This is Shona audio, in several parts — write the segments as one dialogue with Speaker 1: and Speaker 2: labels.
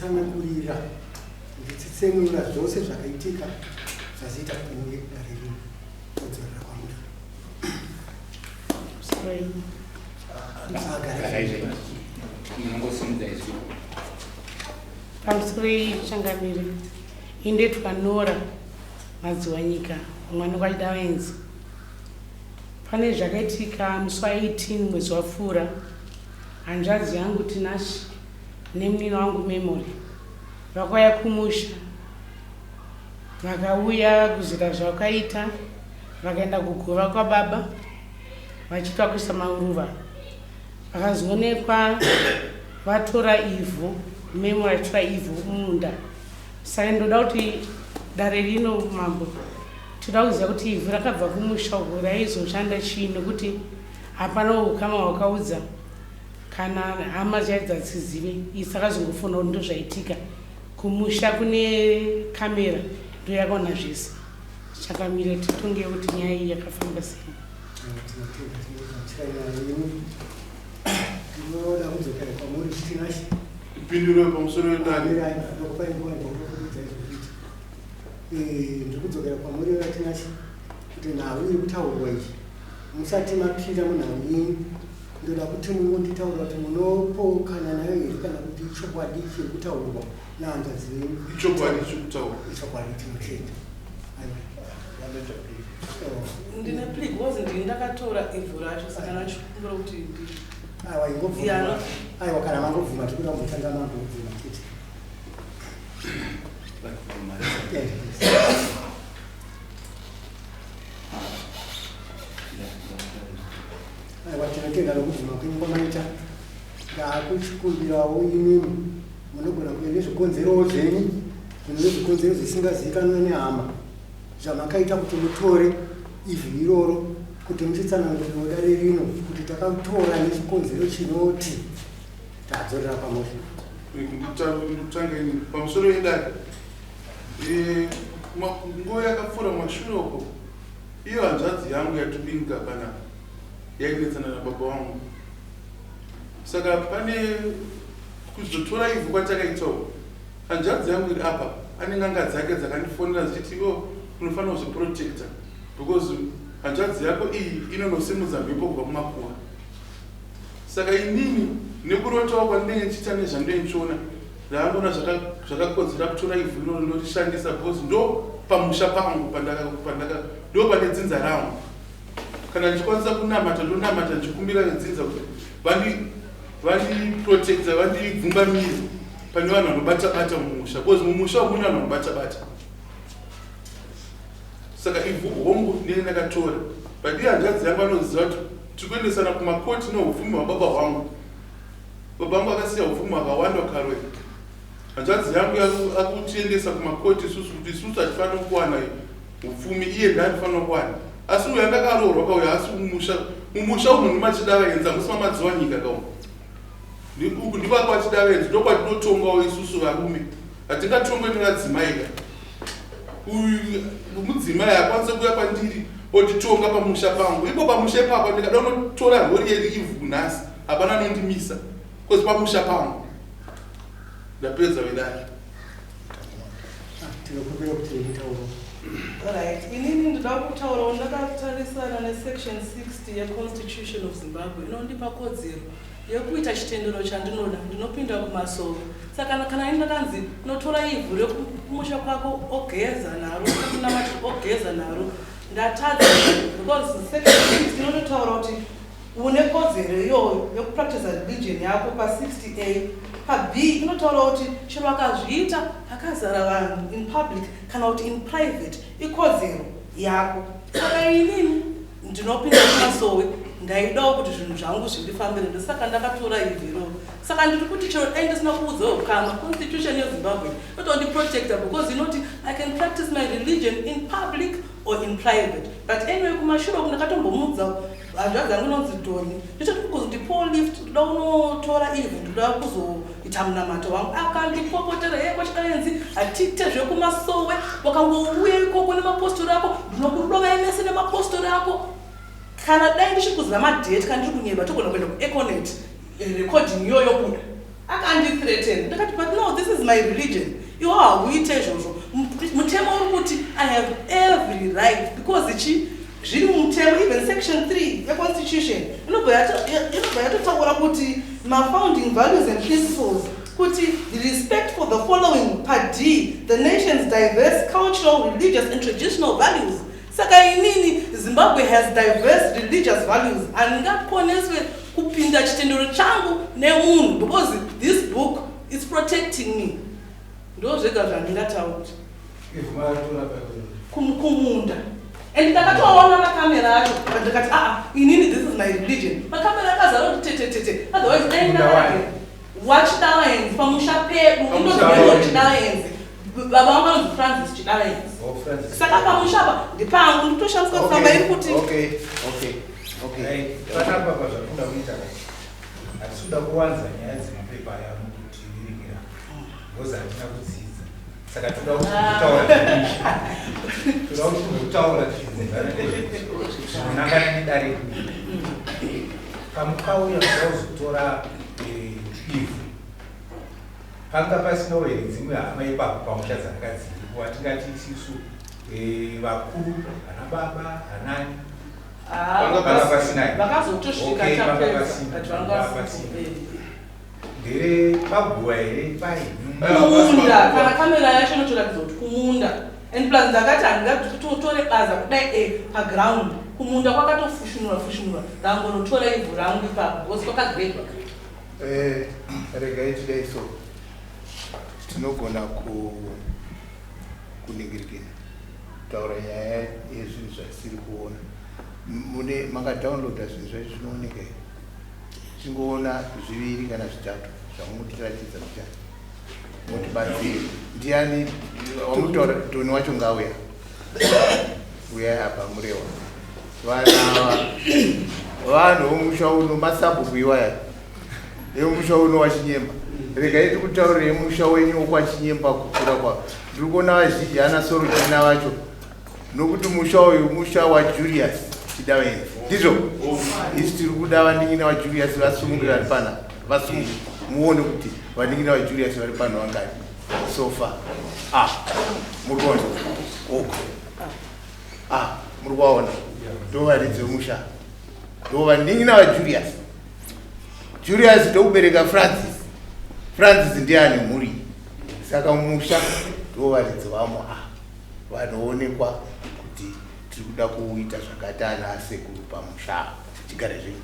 Speaker 1: nditsanangurira nditsenura zvose zvakaitika zvaziita kuti munge dare rino todzorera kwamuri.
Speaker 2: Pamusuri changamiri indetwa Nora Madziwa nyika mwana kwaDawenzi. Pane zvakaitika musi wa18 mwezi waFura. Hanzvadzi yangu Tinashe nemunini wangu Memory vakauya kumusha, vakauya kuzira zvakaita, vakaenda kuguva kwababa vachitwa kuisa maruva. Vakazoonekwa vatora ivhu, Memory achitora ivhu mumunda. Saka ndoda kuti dare rino mambo toda kuziva kuti ivhu rakabva kumusha uku raizoshanda chii, nekuti hapana ukama hwakaudza kana hama chaidza dzizive. Isaka zvingofuna kuti ndozvaitika kumusha kune kamera ndoyakaona zvese. Chakamira titonge kuti nyaya iyi yakafamba sei.
Speaker 1: Ndinoda kudzokera kwamuri Tinashe.
Speaker 3: Pindura pamusoro wendani.
Speaker 1: Ndiri kudzokera kwamuri Tinashe kuti nhau iri kutaurwa izvi musati mapinda munhau iyi. Ndoda kuti mungonditaurira kuti munopokana nayo here kana kuti ichokwadi chiri kutaurwa nehanzvadzi venyu.
Speaker 3: Ichokwadi chiri kutaurwa.
Speaker 1: Ichokwadi tinotenda.
Speaker 4: Ndine plea because ndakatora ivhu racho saka ndachikumbira kuti
Speaker 1: aiwa ingobvuma. Aiwa kana mangobvuma tikuda kumutanga mangobvuma kuti. Aiwa tinotenda nokubvuma kwenyu kwamaita. Ndakuchikumbirawo imimi munogona kuve nezvikonzerowo zvenyu zvinove zvikonzero zvisingazivikanwa nehama zvamakaita kuti mutore ivhu iroro kuti muchitsanangurirawo dare rino kuti takatora nechikonzero chinoti tadzorera pamwe.
Speaker 3: Nditanga ini pamusoro wendani. Nguva yakapfuura mumashure uko iyo hanzvadzi yangu yatibinga kana yainetsana nababa wangu. Saka pane kuzotora ivhu kwatakaitawo hanzvadzi yangu iri apa ane n'anga dzake dzakandifonera dzichiti unofanira kuzviprotecta because hanzvadzi yako iyi inonosimudza mhepo kubva kumakuva. Saka inini nekurotawo kwandinenge ndichiita nezvandoe ndichiona ndakangoona zvakakodzera kutora ivhu ino rinorishandisa because ndo pamusha pangu ndo pane dzinza rangu. Kana ndichikwanisa kunamata ndonamata ndichikumbira vedzinza kuti vandiprotecta vandibvumbanire pane vanhu vanobata-bata mumusha because mumusha umune vanhu vanobata-bata. Saka ivhu hongu ndine ndakatora but hanzvadzi yangu anoziva kuti tikuendesana kumakoti neupfumi hwababa hwangu. Baba vangu akasiya upfumi hwakawanda karwe. Hanzvadzi yangu akutiendesa kumakoti isusu kuti isusu hatifanira kuwana upfumi, iye ndaatifanira kuwana. Asi uyo andakaroorwa kauya asi mumusha umu ndimachidavaenza musima Madziwa nyika kaumu. Uku ndiva kwachidavaenza ndokwatinotongawo isusu varume. Hatingatongwe nevadzimai ka. Mudzimai akwanisa kuuya kwandiri otitonga pamusha pangu. Ipo pamusha ipapo ndikada unotora rori yeivhu nhasi hapana anondimisa because pamusha pangu. Ndapedza wedai.
Speaker 1: Tinokumbira kuti nditauro.
Speaker 4: Alright, inini ndoda kutaurawo ndakatarisana nesection 60 yeConstitution of Zimbabwe inondipa kodzero yekuita chitendero chandinoda ndinopinda kumasoro. Saka kana ndakanzi unotora ivhu rekumusha kwako ogeza naro kunamati ogeza naro ndatadza because section 60 inotaura kuti une kodzero iyoyo yekupractice religion yako pa60A. Pa-B inotaura kuti chero akazviita akazara vanhu in public kana kuti in private ikodzero yako. Saka inini ndinopinda kumasowe ndaidawo kuti zvinhu zvangu zvindifambire ndosaka ndakatora ivhu iroro. Saka ndiri kuti chero dai ndisina kuudzawo kama constitution yeZimbabwe inotondiprotecta because inoti I can practice my religion in public or in private. But anyway kumashure uku ndakatombomuudza hanzvadzi yangu inonzi Doni nditoti kukuti Paul lift ndoda unotora ivhu ndoda kuzoita munamato wangu akandipopotera kwachikaenzi atite zvekumasowe wakangouya ikoko nemapostori ako ndinokurova emese nemapostori ako. Kana dai ndichikuziva madheti kana ndiri kunyeba togona kuenda kuEconet recording iyoyo kuda akandithreaten ndakati but no, this is my religion. Iwo hauite izvozvo. Mutemo uri kuti I have every right because zviri mutemo, even section 3 yeconstitution inobva yatotaura kuti ma-founding values and principles kuti the respect for the following, part D, the nation's diverse cultural, religious and traditional values. Saka inini Zimbabwe has diverse religious values handingakoneswe kupinda chitendero changu nemunhu because this book is protecting me. Ndo zvega zvandingataura kumunda. And ndakatoona makamera acho ndakati inini this is my religion. Makamera akazara kuti otherwise aina wachidalaenzi pamusha pedu ndozvino chidalaenzi baba vangu vanonzi Francis chidalaenzi saka pamusha ndipangu nditoshandiswa kufamba iri kuti
Speaker 5: panapa pazvakunda kuita hatisuda kuwanza nyaya dzemapepa yamukuti viringira because hatina kudzidza saka toda kutaura zvinonangana nedare pamukauya kuzotora ivhu panga pasinoweri dzimwe hama ipapo pamusha dzakadzirwa tingati isisu vakuru ana baba anani ndere pabhuwa here
Speaker 4: kumunda kana kamera yacho inotoratidza kuti kumunda and plus ndakati handingatotore baza kudai paground kumunda kwakatofushunura ndangonotora ivhu rangu ipapo because kwakagredwa.
Speaker 5: Regai today so tinogona kuningirikira taura nyaya yezvinhu zvatisiri kuona mune makadownloada zvinhu zvacho zvinooneka here tingoona 2 kana 3 zvamunotiratidza kuti motibatsiri ndiani wamutaura Toni wacho ngauya uyai apa murewa vanhu vomusha uno masabhuku iwaya yemusha uno wachinyemba regai tikutaurire musha wenyu wokwachinyemba kukura kwavo ndiri kuona vazhinji ana soro china vacho nokuti musha uyu musha waJulius Chidawenzi ndizvo isi tiri kuda vandingina vaJulius vasumuke vari pana vasumuke muone kuti vandingina vaJulius vari pano vangani so far muri kuona muri kuvaona ndovaridzi vemusha ndovandingina vaJulius Julius ndokubereka Francis ndiani mhuri saka musha ndovaridzi vamo vanoonekwa kuti tiri kuda kuita zvakati ana sekuru pamusha tichigara zvenyu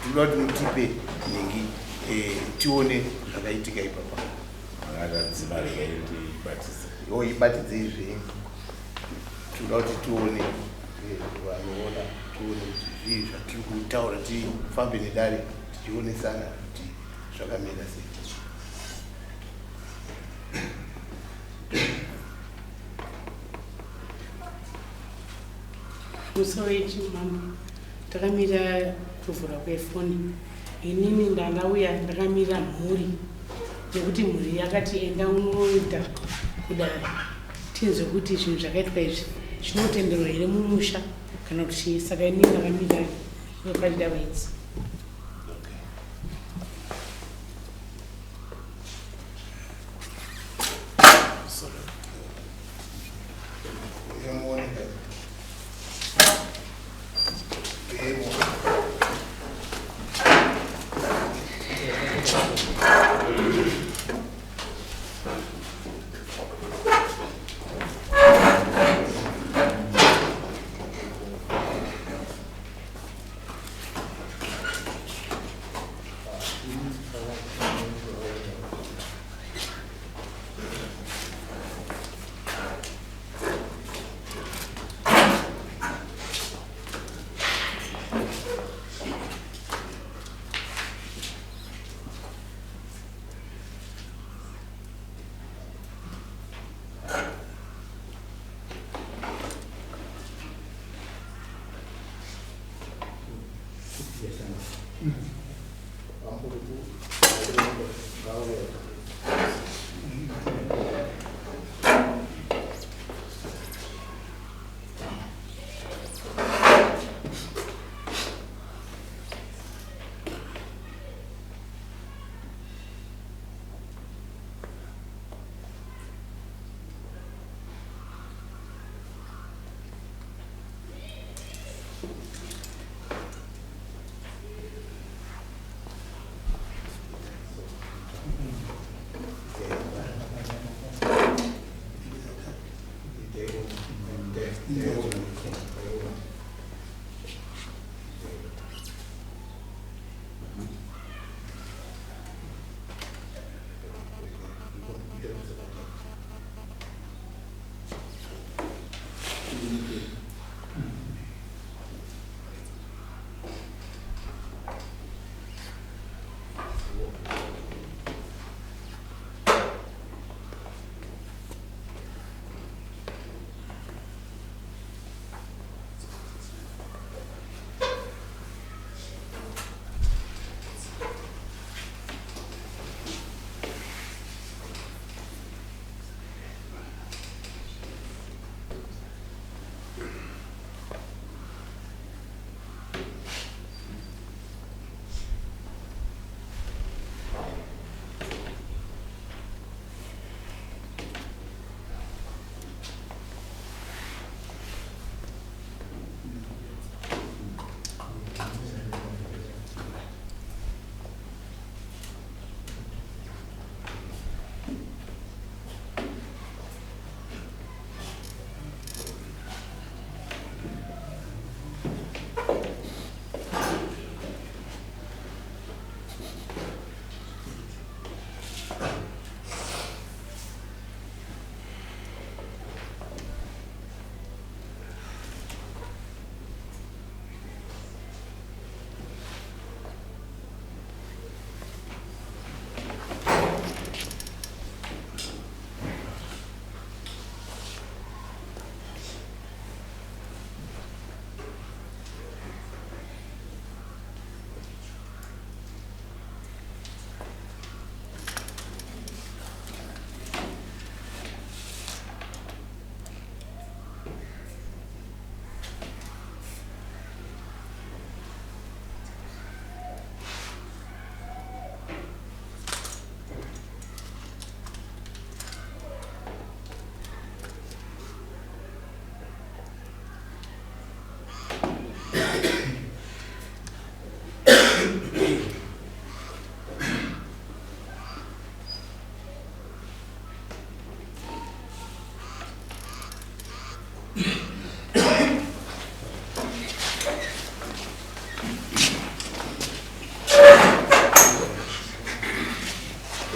Speaker 5: tinoda kuti mutipe nhingi tione zvakaitika ipapa ibatidzei zvenyu tinoda kuti tione vanoona tione kuti zvii zvatiri kutaura tifambe nedare tichionesana kuti zvakamira sei.
Speaker 2: musi wechimama takamira kuvhura kwefoni inini ndandauya ndakamira mhuri nekuti mhuri yakati enda unoita kudare tinzwe kuti zvinhu zvakaitwa izvi zvinotenderwa here mumusha kana kuti saka inini ndakamira kwepachidavaizi.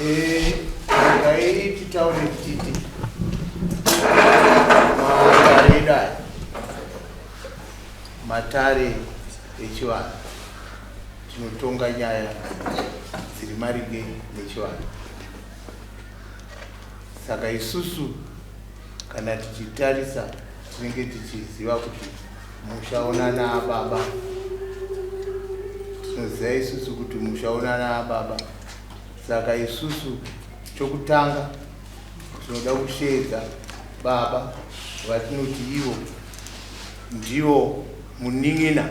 Speaker 5: Regai titaure titi matare dai matare echivanhu tinotonga nyaya dziri maringe nechivanhu. Saka isusu kana tichitarisa tinenge tichiziva kuti mushaona naababa, tinoziva isusu kuti mushaona naababa. Saka isusu chokutanga tinoda kusheedza baba vatinoti ivo ndivo muning'ina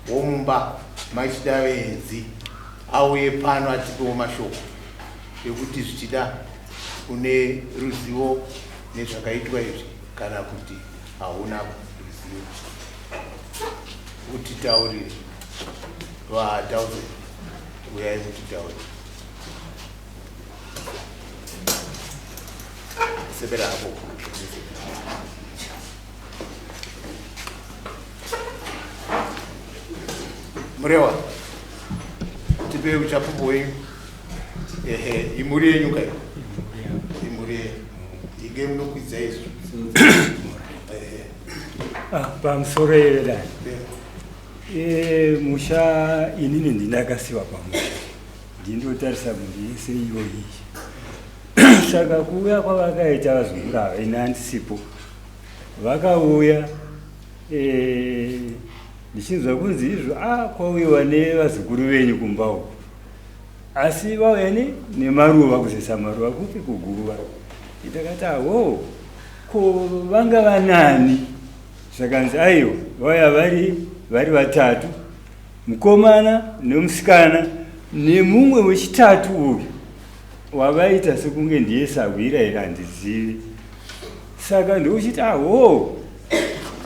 Speaker 5: womumba machidavenzi auye pano atipewo mashoko ekuti zvichida une ruzivo nezvakaitwa izvi kana kuti hauna ruzivo utitaurire va1000 uyai mutitaurire sepera hapo murewa tipe uchapupu wenyu imuri yenyu kai imuri ige munokwidza izvo
Speaker 6: pamusoro yedai musha inini ndinakasiwa pamusha ndindotarisa mhuri yese iyoyi saka kuuya kwavakaita vazungura ava ina handisipo vakauya ndichinzwa kunzi izvo kwauyiwa nevazukuru venyu kumba uku asi vauya nemaruva kuzesa maruva kupi kuguva ndakati aho ko vanga vanani zvakanzi aiwa vauya vari vatatu mukomana nemusikana nemumwe wechitatu uyu wavaita sekunge ndiye sagwira iri handizivi. Saka ndokuchiti aho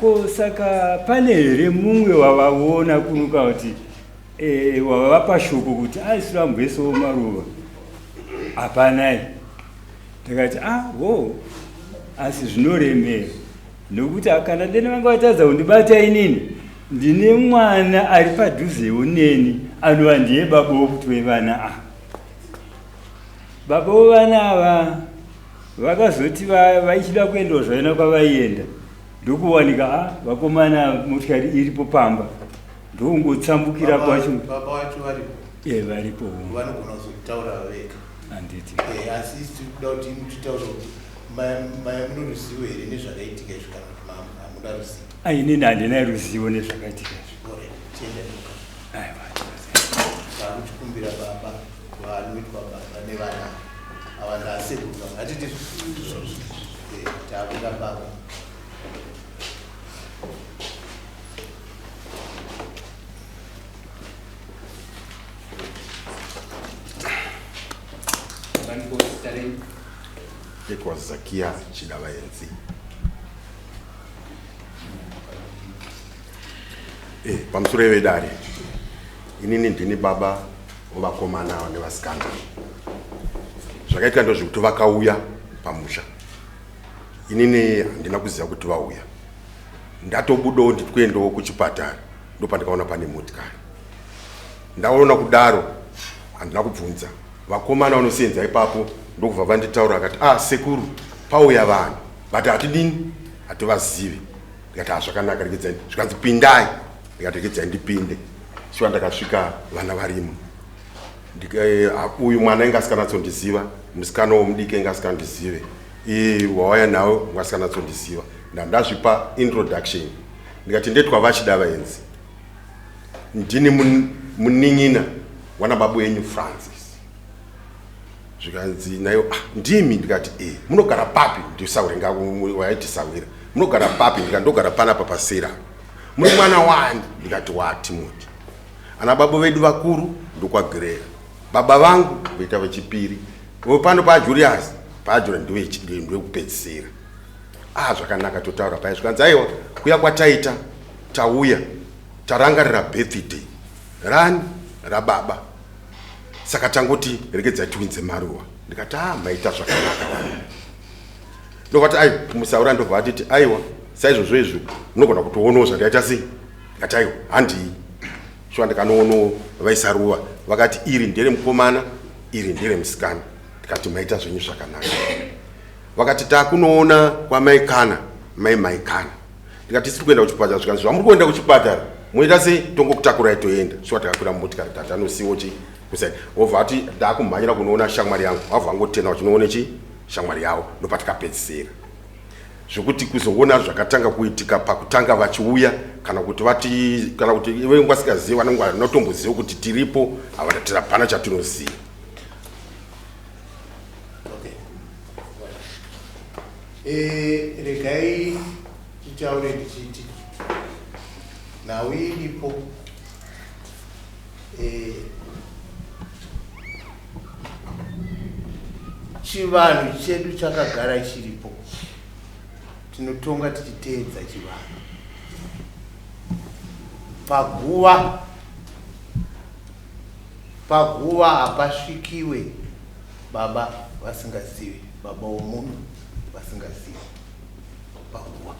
Speaker 6: ko saka pane here mumwe wavaona kunuka kuti wavapa shoko kuti aisiramboesawo maruva hapanai. Ndakati aho asi zvinoremera nokuti kana deni vanga vatadza kundibata inini ndine mwana ari padhuzewo neni anova ndiye baba wokuti wevana baba vovana ava vakazoti vaichida kuendawo zvaina kwavaienda ndokuwanika vakomana motikari iripo pamba ndokungotsambukira kwacho.
Speaker 5: Baba vacho varipo?
Speaker 6: Varipo.
Speaker 5: Vanogona kuzotaura vaveka
Speaker 6: handiti
Speaker 5: asi isi kuda kuti mutitaura kuti mune ruzivo here nezvakaitika izvo kana kuti hamuna ruzivo?
Speaker 6: Inini handina ruzivo nezvakaitika izvo.
Speaker 5: Takuchikumbira baba vanoitwa baba nevana ava ndasekuru hatiti takuda baba
Speaker 7: It was Zakia Chidavayenzi. Pamusoro vedare inini ndini baba ovakomana nevasikana. Zvakaitika ndozvekuti vakauya pamusha. Inini handina kuziva kuti vauya. Ndatobudawo ndiri kuendawo kuchipatara ndopandikaona pane motikari. Ndaona kudaro handina kubvunza. Vakomana vanosenza ipapo ndokubva vanditaura akati sekuru pauya vanhu vati hatidini hativazivi. Ndikati zvakanaka regedzai zvikanzi pindai ndikati regedzai ndipinde. Shuwa ndakasvika vana varimo. Uyu mwana ainge asikanatsondiziva, musikana womudiki ainge asikandizive, wauya nawo ngasikanatsondiziva. Ndazvipa introduction ndikati ndetwa Vachidavayenzi, ndini muning'ina wanababu wenyu Francis. Zvikanzi nayo ndimi. Ndikati munogara papi? Ndisaurenga waiti sawira. Munogara papi? Ndikati ndogara panapa pasera. Muri mwana wani? Ndikati waTimoti. Ana baba vedu vakuru ndokwaGreya. Baba vangu voita vechipiri. Pano paJulius, paJulius ndowekupedzisira. Zvakanaka totaura paya. Zvikanzi aiwa kuya kwataita tauya tarangarira birthday rani rababa. Saka tangoti regedzai tiwinze maruva. Ndikati maita zvakanaka. Ndokati musaura ndobva atiti aiwa saizvozvo izvo munogona kutoonawo zvandaita sei. Ndikati aiwa handii. Shuwa ndikanoonawo vaisa ruva vakati iri ndere mukomana iri ndere musikana. tikati maita zvenyu zvakanaka. Vakati takunoona kwamaikana maikana. Tikati siri kuenda kuchipatara zvikanzi zvamuri kuenda kuchipatara muita sei tongokutakurai toenda. Shuwa takakwira mumotikari tati anosiwo chi kusaidi. Wobva ati ndakumhanyira kunoona shamwari yangu. Wabva angotenda uchinoone chi shamwari yawo ndopatikapedzisira. Zvokuti kuzoona zvakatanga kuitika pakutanga vachiuya kana kuti iwe ngwasikaziva vanenge vanotomboziva kuti tiripo havanatira pana chatinoziva.
Speaker 5: Regai titaure ndichiti nhau iripo chivanhu chedu chakagara chiripo, tinotonga tichiteedza chivanhu. Paguva hapasvikiwe baba vasingazivi, baba womunhu vasingazivi. Paguva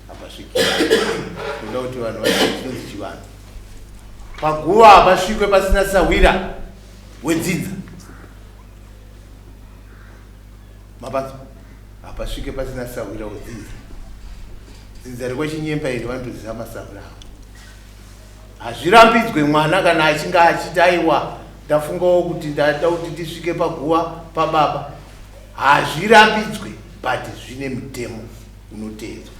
Speaker 5: hapasvikiwe, ndoda kuti vanhu vachitonzi chivanhu. Paguva hapasvikwe pasina sawira wedzinza. Mapanzo hapasvike pasina sawira wedzinza. Dzinza rekwechinyemba iri vandoziva masawira avo. Hazvirambidzwe mwana kana achinge achiti aiwa ndafungawo kuti ndada kuti ndisvike paguva pababa. Hazvirambidzwe, but zvine mutemo unoteedzwa.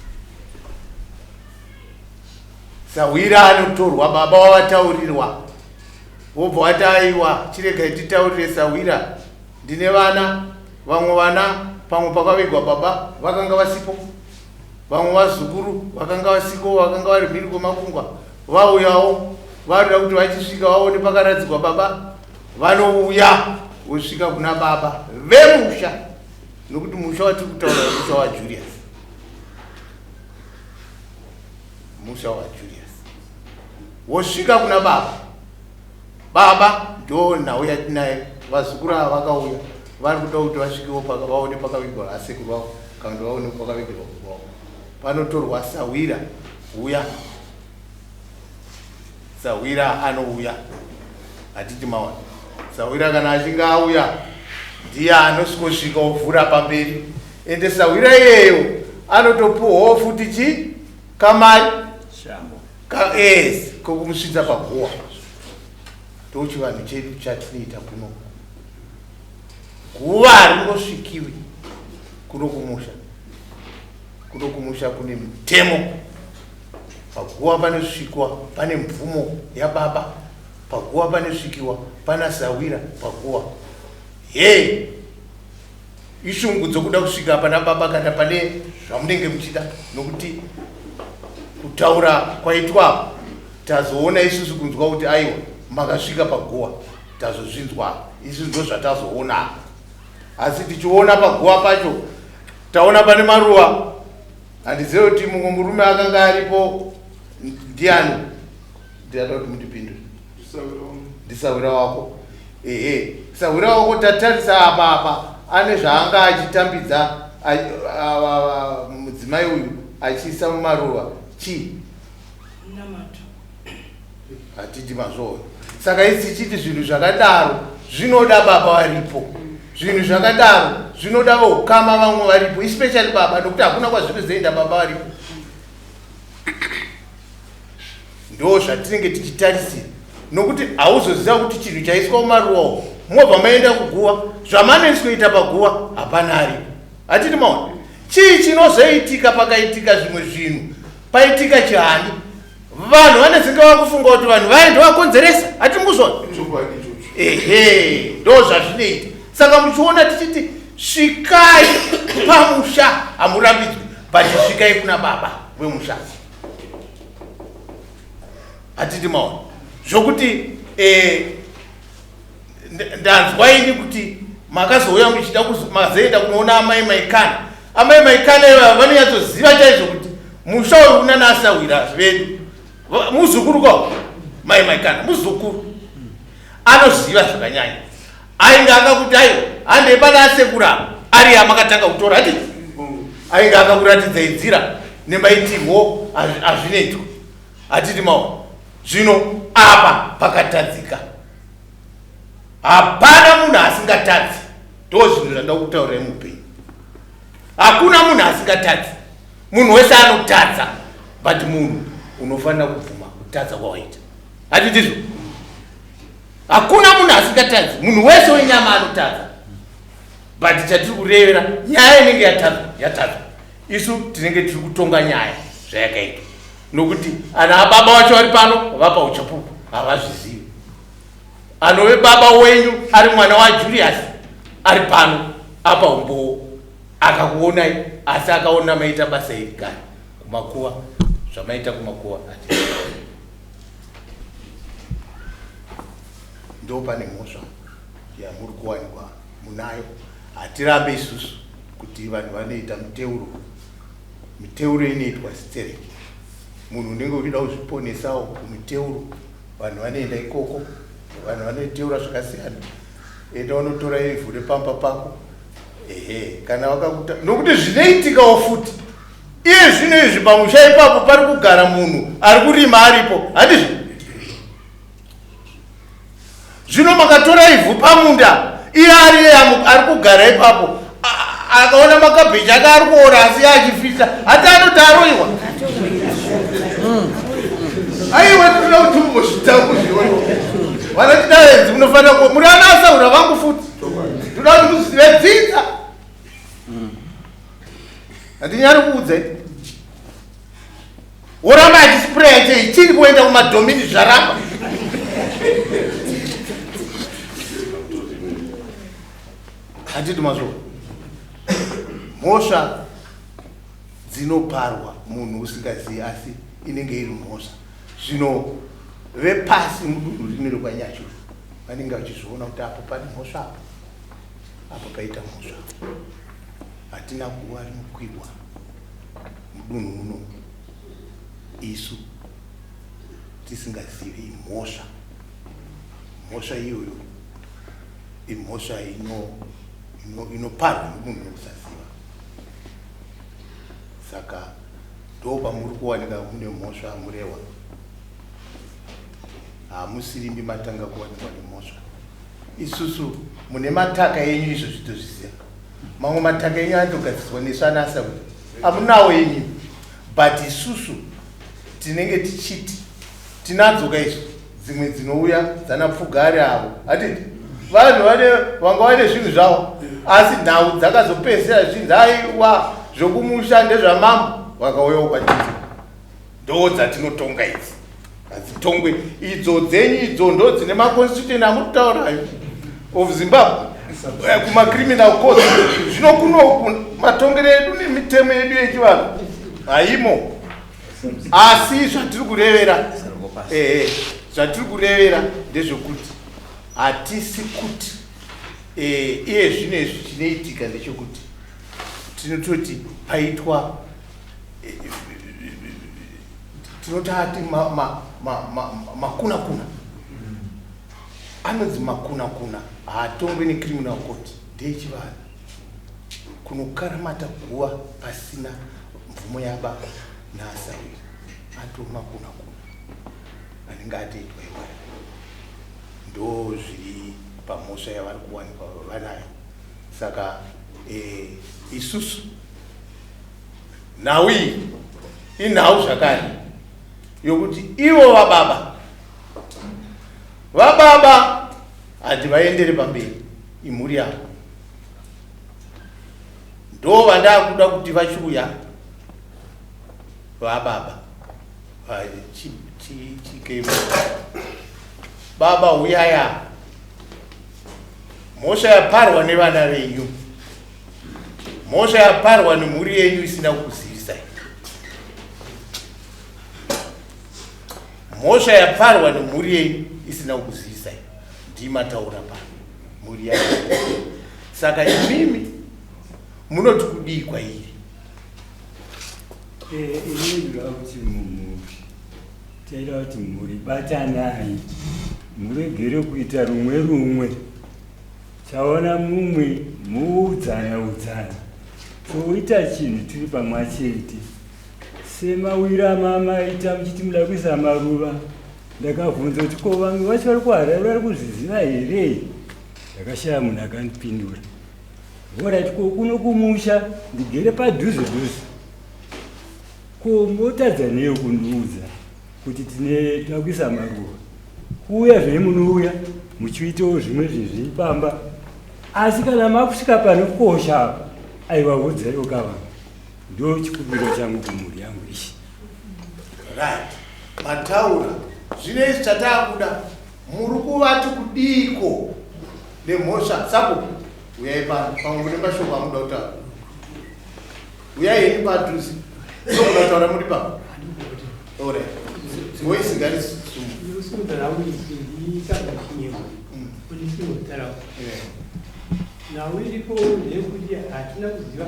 Speaker 5: Sawira anotorwa, baba wavataurirwa, wobva wati aiwa chiregai titaurire sawira, ndine vana, vamwe vana pamwe pakavigwa baba vakanga vasipo, vamwe vazukuru vakanga vasiko, vakanga vari mhiri kwemakungwa, vauyawo vanoda kuti vachisvika vaone pakaradzikwa baba, vanouya vosvika kuna baba vemusha, nokuti musha watiri kutaura musha waJulius. Musha waJulius wosvika kuna baba, baba ndo nhau yatinaye, vazukuru ava vakauya vari kuda kuti vasvikewo vaone pakavigwa asekuru vavo kana kuti vaone pakavigirwa vavo. Panotorwa sawira, uya sawira anouya, hatiti maona sawira kana achinge auya ndiye anosvika ovhura pamberi, ende sawira iyeyo anotopuwawo futi chi kamari kokumusvitsa paguva. Ndochivanhu chedu chatinoita kuno. Guva haringosvikiwi kuno kumusha. Kuno kumusha kune mutemo. Paguva panosvikwa pane mvumo yababa, paguva panosvikiwa pana sawira paguva. Ishungu dzokuda kusvika pana baba kana pane zvamunenge muchida, nokuti kutaura kwaitwa tazoona isusu kunzwa kuti aiwa makasvika paguva, tazozvinzwa isusu ndo zvatazoona. Asi tichiona paguva pacho taona pane maruva, handizivi kuti mumwe murume akanga aripo ndiani, ndiyada kuti mundipindure. Ndisawira wako. Sawira wako tatarisa apa ane zvaanga achitambidza mudzimai uyu achiisa mumaruva chi
Speaker 4: namato.
Speaker 5: Hatiti mazvoyo. Saka isi chiti zvinhu zvakadaro zvinoda baba varipo, zvinhu zvakadaro zvinoda vokama vamwe varipo, especially baba, nokuti hakuna kwazvinozoenda baba varipo. Ndo zvatinenge tichitarisira, nokuti hauzoziva kuti chinhu chaiswa mumaruva mobva maenda kuguva, zvamanoiswa paguva hapana aripo. Hatiti maona chii chinozoitika pakaitika zvimwe zvinhu, paitika chihani, vanhu vanozinga vakufunga kuti vanhu vaenda vakonzeresa. Hatimuzvona ndo zvazvinoita. Saka muchiona tichiti svikai pamusha, hamurambidzwi, but svikai kuna baba vemusha. Hatiti maona zvokuti ndanzwa ini kuti makazouya muchida mazoenda kunoona amai maikana. Amai maikana iva vanonyatsoziva chaizvo kuti musha uri una nasawira vedu. Muzukuru kwavo mai maikana muzukuru anoziva zvakanyanya. Ainge akakuti aiwa handei pana asekura ari yamakatanga kutora, hati ainge akakuratidzai nzira nemaitirwo azvinoitwa. Hatiti maona zvino apa pakatadzika, hapana munhu asingatadzi. ndozvinhu zvanda kutaura mupenyu. Hakuna munhu asingatadzi, munhu wese anotadza, but munhu unofanira kubvuma kutadza kwawaita. Hatitizvo? Hakuna munhu asingatadzi, munhu wese wenyama anotadza, but chatiri kurevera nyaya inenge yatadzwa. Isu tinenge tiri kutonga nyaya zvayakaita, nokuti ana baba wacho vari pano vapa uchapupu havazvizivi. Anove baba wenyu ari mwana waJulius ari pano apa umboo akakuonai, asi akaona maita basa iri kare kumakuva, zvamaita kumakuva ati ndo pane mhosva yamuri kuwanikwa munayo. Hatirambe isusu kuti vanhu vanoita miteuro inoitwa stereki. Munhu unenge uchida kuzviponesawo kumiteuro, vanhu vanoenda ikoko, vanhu vanoteura zvakasiyana. Enda unotora ivhu repamba pako, kana wakakuta, nokuti zvinoitikawo futi iye zvino izvi pamusha ipapo pari kugara munhu ari kurima aripo. Handizvo? Zvino makatora ivhu pamunda, iye ari kugara ipapo, akaona makabheji ake ari kuora asi achifita, hati anoti aroiwa. Aiwa tinoda kuti mumbozvitaura kuzviona. Vanotidairidzi munofanira kuva muri anasaura vangu futi. Tinoda kuti muzive dzidza. Hatinyari kuudzai. Oramba achispraya chei chiri kuenda kumadomini zvaramba. Hatiti mazvo. Mhosva dzinoparwa munhu usingazivi asi inenge iri mhosva. Zvino vepasi mudunhu rimwe rekwanyashu vanenge vachizviona kuti apo pane mhosva, apo paita mhosva. Hatina kuva rinokwirwa mudunhu muno isu tisingazivi mhosva. Mhosva iyoyo imhosva inoparwa nemunhu nokusaziva. Saka ndo pamuri kuwanika mune mhosva murewa. Hamusirimbi matanga kuwanikwa nemhosva. Isusu mune mataka yenyu izvo zvitozviziva. Mamwe mataka yenyu anotogadziswa nesvanasa kuti hamunawo yenyu, but isusu tinenge tichiti tinadzoka izvo dzimwe dzinouya dzanapfugari avo. Hatiti vanhu vanga vane zvinhu zvavo, asi nhau dzakazopedzera zvinhu aiwa zvokumusha ndezvamambo vakauyawo kwatiri. Ndo dzatinotonga idzi. Hadzitongwe idzo dzenyu idzo ndo dzine maconstitution amuri kutaurayo of Zimbabwe kumacriminal court. Zvino kuno matongero edu nemitemo yedu yechivanhu haimo. Asi zvatiri kurevera ndezvokuti hatisi kuti iye zvino izvi chinoitika ndechekuti tinototi paitwa tinotati makuna-kuna. Anonzi makuna-kuna haatongwe necriminal court ndechivanhu. Kunokaramata guva pasina mvumo yababa naasawiri ato makuna-kuna anenge atoitwa iwayo. Ndo zviri pamhosva yavari kuwanikwa vanayo. Saka isusu nhau iyi inhau zvakare yokuti ivo vababa hati vaendere pamberi imhuri yavo. Ndo vandakuda kuti vachiuya vababa chikema baba uyaya, mhosva yaparwa nevana venyu, mhosva yaparwa nemhuri yenyu isina kukuzivisai, mhosva yaparwa nemhuri yenyu isina kukuzivisai. Ndimataura pano mhuri yanyu. Saka imimi munoti kudii kwairi?
Speaker 6: Inindira kuti mumhuri taida kuti mhuri batanai, muregere kuita rumwe. Chaona mumwe muudzana toita chinhu tiri pamwe chete. Semawira mamaita muchiti muda kuisa maruva, ndakabvunza kuti ko vamwe vacho vari kuharara vari kuzviziva here? Ndakashaya munhu akandipindura. Alright, kuno kumusha ndigere padhuze dhuze. Motadza neyo kundiudza kuti tinokuisa maruva. Kuuya zviri munouya muchiitawo zvimwe zviri pamba. Asi kana makusvika panokosha apa, aiwa udzaiwo kava. Ndo chikumbiro changu kumhuri yangu ishi.
Speaker 5: Right. Mataura zvinei chatakuda muri kuvati kudiko nemhosva sako uyai pamwe mune mashoko amuda kutaura. Uyai heni padhuze ndokuda kutaura muri pamwe. Ore ngoisingari
Speaker 8: nawe iripo ndekuti hatina kuziva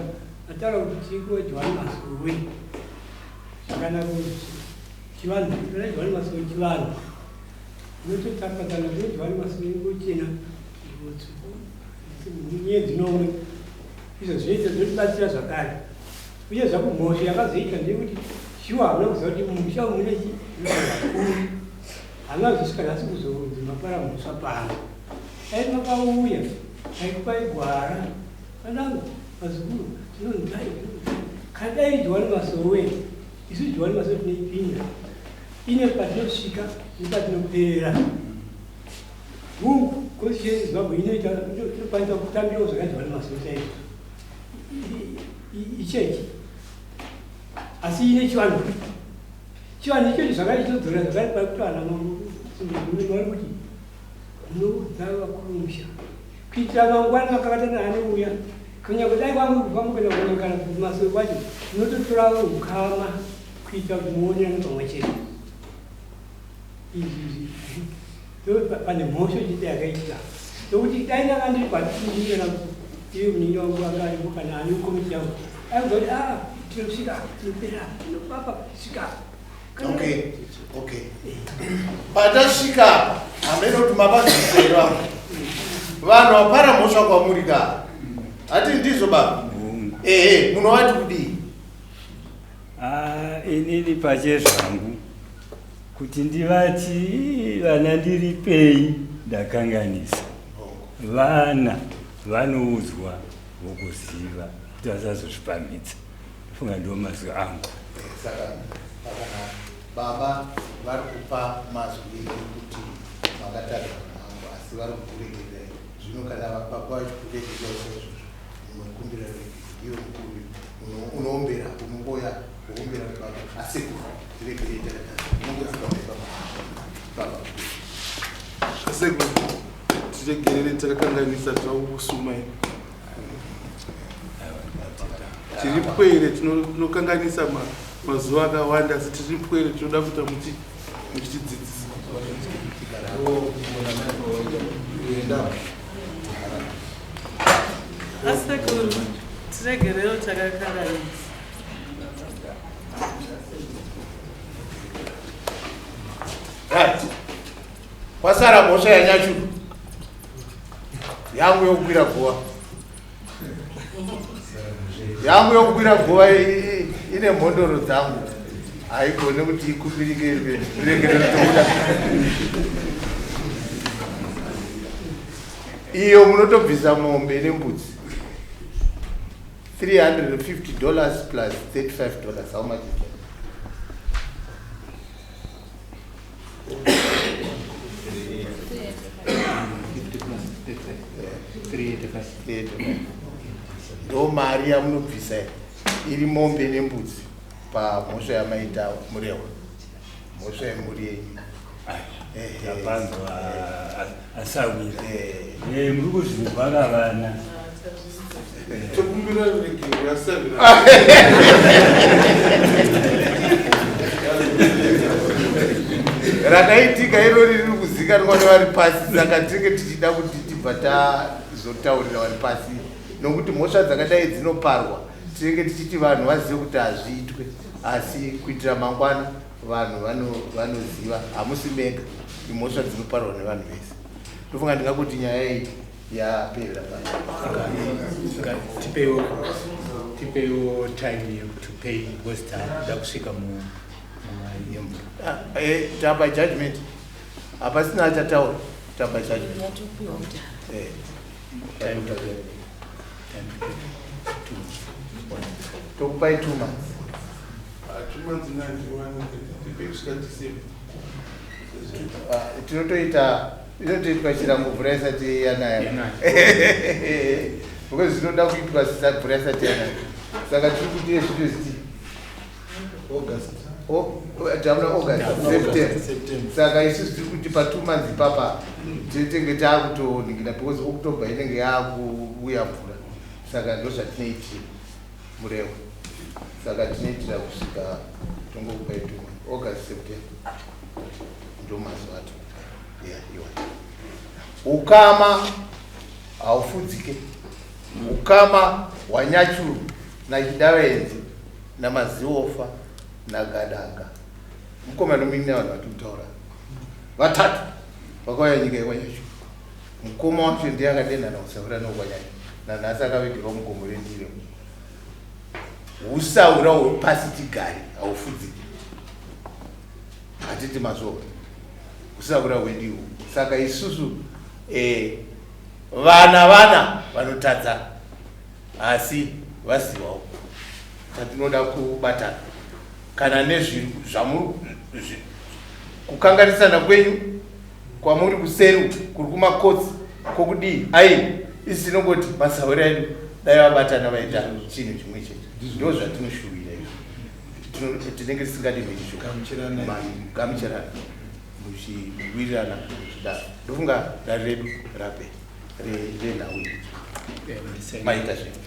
Speaker 8: ataura kuti tikodywana masuwe zvakanaka kuti chivanhu tonadywana masuwe chivanhu inototapakana todywana masuwe ngochena nyedzi nomwe izvo zvinoita zvotibatsira zvakare uye zvakumhosva yakazoita ndekuti shuwa hamuna kuziva kuti mumusha mune chikuru hamuna kuzosvika nhasi kuzomapara mhosva pano dai makauya aikwai gwara kanangu mazukuru tinonzai kadai dywana masowe isu dywana masowe tinoipinda ine patinosvika nepatinoperera mungu konstitution yezimbabwe inoita tinokwanisa kutambirawo zvakadywana masowe chaizvo ichechi asi ine chivanhu ichochi zvakaitodzora zvakari pakutwana vari kuti munoudza vakurumusha kuitira mangwana makavatana anouya kunyange dai kwangu kubva mukuenda kunyangana kuti masowe kwacho munototora ukama kuita kuti muonera nepamwe chete. Izvi pane mhosva chete yakaitika nokuti dai ndanga ndiri kwatindiyena kuti iye muningi wangu anga aripo kana ane komiti yangu aiuza kuti tinosvika tinopera tinopapa svika.
Speaker 5: Okay. Patasvika hamene kuti mapazisera vanhu vapara mhosva kwamuri ka hati ndizvo baba munovati kudii?
Speaker 6: Inini pachezvangu kuti ndivati vana ndiripei ndakanganisa. Vana vanoudzwa vokuziva kuti vasazozvipamidza. Funga ndo mazwi angu.
Speaker 5: Baba vari kupa mazwi ekuti makatadza mangu asi vari kukurekerai zvino kana baba vachikurekerai saizvozvo unokumbira iwe mukuru unoombera unongoya kuombera baba asi tirekerei baba
Speaker 3: aseko tiregerere takakanganisa taukusuma tiri pwere tinokanganisa mazuva akawanda asi tiri pwere tinoda kuita muchitidzidzisa.
Speaker 4: asekuru tiregerewo takakanganisa.
Speaker 5: Right. Kwasara mhosva yanyachu yangu yokukwira guva yangu yokukwira guva ine mhondoro dzangu haigone kuti ikumbirike regereretokuda iyo munotobvisa mombe nembudzi $350 plus $35. How much is that? Ndo mari yamunobvisa iri mombe nembudzi pamhosva yamaita murewa mhosva yemhuri yenyu.
Speaker 6: Tapanzwa asawira muri kuzvivhara vana
Speaker 3: tokumbira regero yasavira
Speaker 5: rakaitika irori riri kuzikanwa nevari pasi saka tinenge tichida kuti tibva tazotaurira vari pasi nokuti mhosva dzakadai dzinoparwa tinenge tichiti vanhu vazive kuti hazviitwe asi kuitira mangwana vanhu vanoziva hamusi mega imhosva dzinoparwa nevanhu vese. Ndofunga ndingakuti nyaya iyi yaperera
Speaker 8: tipewo time yekutopei because takuda kusvika mumayembo
Speaker 5: tapa judgment hapasina achataura tapa judgment tokupai 2 months.
Speaker 3: 2 months kusvika December.
Speaker 5: Tinotoita inotoitwa chirango mvura isati yanaya because zvinoda kuitwa mvura isati yanaya, saka tiri kuti zvito ziti tamuna August, September. Saka isusu tiri kuti pa 2 months ipapa tinenge takutoningira because October inenge yakuuya mvura, saka ndo zvatinoitira murevo. Saka tinoitira kusvika tongokupai 2 months, August, September ndo mazuva ato. Ukama haufudzike, ukama hwanyachuru nachidavenzi namaziofa nagadanga. Mukomana nomini navanhu vatikutaura vatatu vakauya nyika yekwanyachuru. Mukoma wacho ndiye akadenhana kusaura nokwanyanya, nanhasi akavegerwa mugomo rendiro. Usaura hwepasi tigari haufudzike, hatiti mazuva usaura hwediwo. Saka isusu vana vanotadza asi vazivawo tatinoda kubatana kana kukanganisana kwenyu kwamuri kuseri kuri kumakotsi kwokudii ai isi tinongoti masaura edu dai vabatana vaita chinhu chimwe chete. Ndo zvatinoshuwira izvo, tinenge tisingadi gamuchirana muchiwirirana kudaro. Ndofunga dare redu rape renhau maita zvinhu.